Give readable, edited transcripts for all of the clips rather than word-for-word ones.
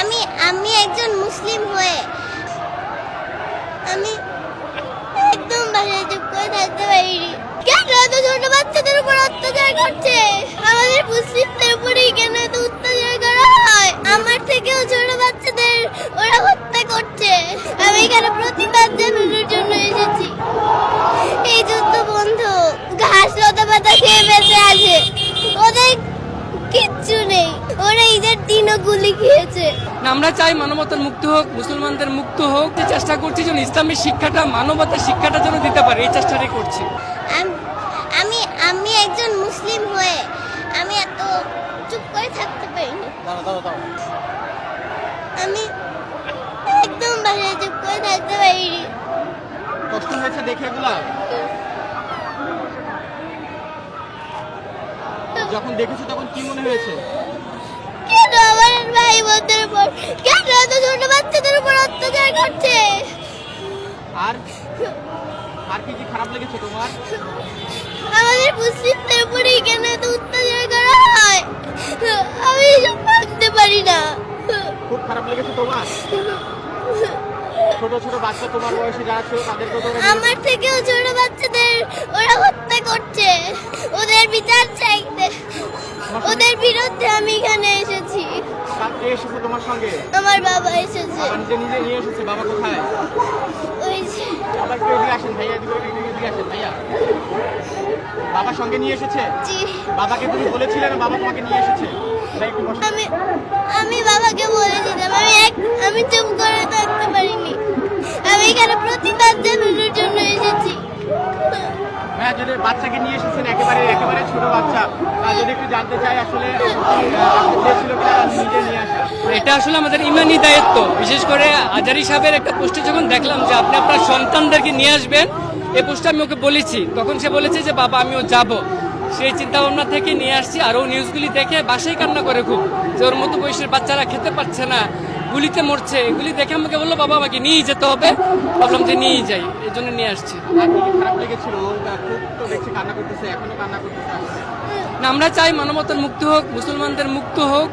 আমি আমি একজন মুসলিম হয়ে আমি একদম বাসায় চুপ করে থাকতে পারিনি। কেন এত ছোট বাচ্চাদের উপর অত্যাচার করছে? আমাদের মুসলিমদের উপরেই কেন এত অত্যাচার করা হয়? আমার থেকেও ছোট বাচ্চাদের ওরা হত্যা করছে। আমি এখানে প্রতিবাদ জানানোর জন্য এসেছি। এই যুদ্ধ বন্ধু ঘাস লতা পাতা খেয়ে বেঁচে আছে, ওদের কিচ্ছু নেই। ওরা ঈদের দিনও গুলি খেয়েছে। আমরা চাই মানবতার মুক্ত হোক, মুসলমানদের মুক্ত হোক। চেষ্টা করছি যেন ইসলামের শিক্ষাটা, মানবতার শিক্ষাটা যেন দিতে পারে, এই চেষ্টাটাই করছি। আমি আমি একজন মুসলিম হয়ে আমি এত চুপ করে থাকতে পারিনি। আমি একদম বাসায় চুপ করে থাকতে পারিনি। কষ্ট হয়েছে দেখে এগুলা? যখন দেখেছো তখন কি মনে হয়েছে? কেন আমার ভাই বোনদের উপর, কেন এত ছোট বাচ্চাদের উপর অত্যাচার করছে? আর আর কি কি খারাপ লেগেছে তোমার? আমাদের মুসলিমদের উপরেই কেন এত অত্যাচার করা হয়? আমি এসব মানতে পারি না। খুব খারাপ লেগেছে তোমার? ছোট ছোট বাচ্চা তোমার বয়সে যারা ছিল তাদেরকে তো আমার থেকেও ছোট বাচ্চাদের ওরা হত্যা করছে। ওদের বিচার চাইতে, ওদের বিরুদ্ধে আমি এখানে এসেছি। কে এসেছে তোমার সঙ্গে? আমার বাবা এসেছে। বাবা নিজে নিজে নিয়ে এসেছে? বাবা কোথায়? ওই যে বাবা একটু এদিকে আসেন ভাইয়া, এদিকে আসেন ভাইয়া। বাবা সঙ্গে নিয়ে এসেছে? জি। বাবাকে তুমি বলেছিলে না বাবা তোমাকে নিয়ে এসেছে? ভাই একটু বসো। আমি বাবাকে বলেছিলাম, আমি চুপ করে থাকতে পারিনি। আমি এখানে প্রতিবাদ জানানোর জন্য এসেছি। ভাইয়া যদি বাচ্চাকে নিয়ে এসেছেন, একেবারে ছোট বাচ্চা, যদি একটু জানতে চাই আসলে ছিল কিনা নিজে নিয়ে আসা? এটা আসলে আমাদের ইমানি দায়িত্ব। বিশেষ করে আজারি সাহেবের একটা পোস্টে যখন দেখলাম যে আপনি আপনার সন্তানদেরকে নিয়ে আসবেন, এই পোস্টে আমি ওকে বলেছি, তখন সে বলেছে যে বাবা আমিও যাব। সেই চিন্তা ভাবনা থেকে নিয়ে আসছি। আর ও নিউজগুলি দেখে বাসায় কান্না করে খুব, যে ওর মতো বয়সের বাচ্চারা খেতে পারছে না, গুলিতে মরছে। এগুলি দেখে আমাকে বললো বাবা আমাকে নিয়ে যেতে হবে। ভাবলাম যে নিয়েই যাই, এই জন্য নিয়ে আসছি। আর কি কি খারাপ লেগেছিল? খুব তো দেখছি কান্না করতেছে, এখনো কান্না করতেছে আসলে। না, আমরা চাই মানবতার মুক্ত হোক, মুসলমানদের মুক্ত হোক,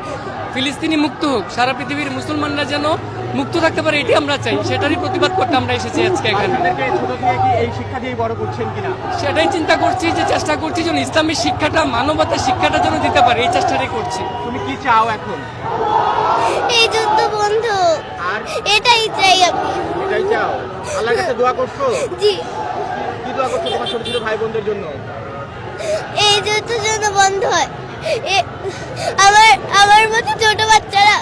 ফিলিস্তিনি মুক্ত হোক, সারা পৃথিবীর মুসলমানরা যেন মুক্ত থাকতে পারে, এটি আমরা চাই। সেটারই প্রতিবাদ করতে আমরা এসেছি আজকে এখানে। আপনাদেরকে ছোট থেকে কি এই শিক্ষা দিয়ে বড় করছেন কিনা? সেটাই চিন্তা করছি, যে চেষ্টা করছি যেন ইসলামের শিক্ষাটা, মানবতার শিক্ষাটা যেন দিতে পারে, এই চেষ্টাটাই করছি। তুমি কি চাও এখন? এই যুদ্ধ বন্ধ, আর এটাই চাই আমি। এটাই চাও? আল্লাহর কাছে দোয়া করছো? জি। কি দোয়া করছো তোমার ছোট ছোট ভাই বোনদের জন্য? এই যুদ্ধ যেন বন্ধ হয়। আমার মতো ছোট বাচ্চারা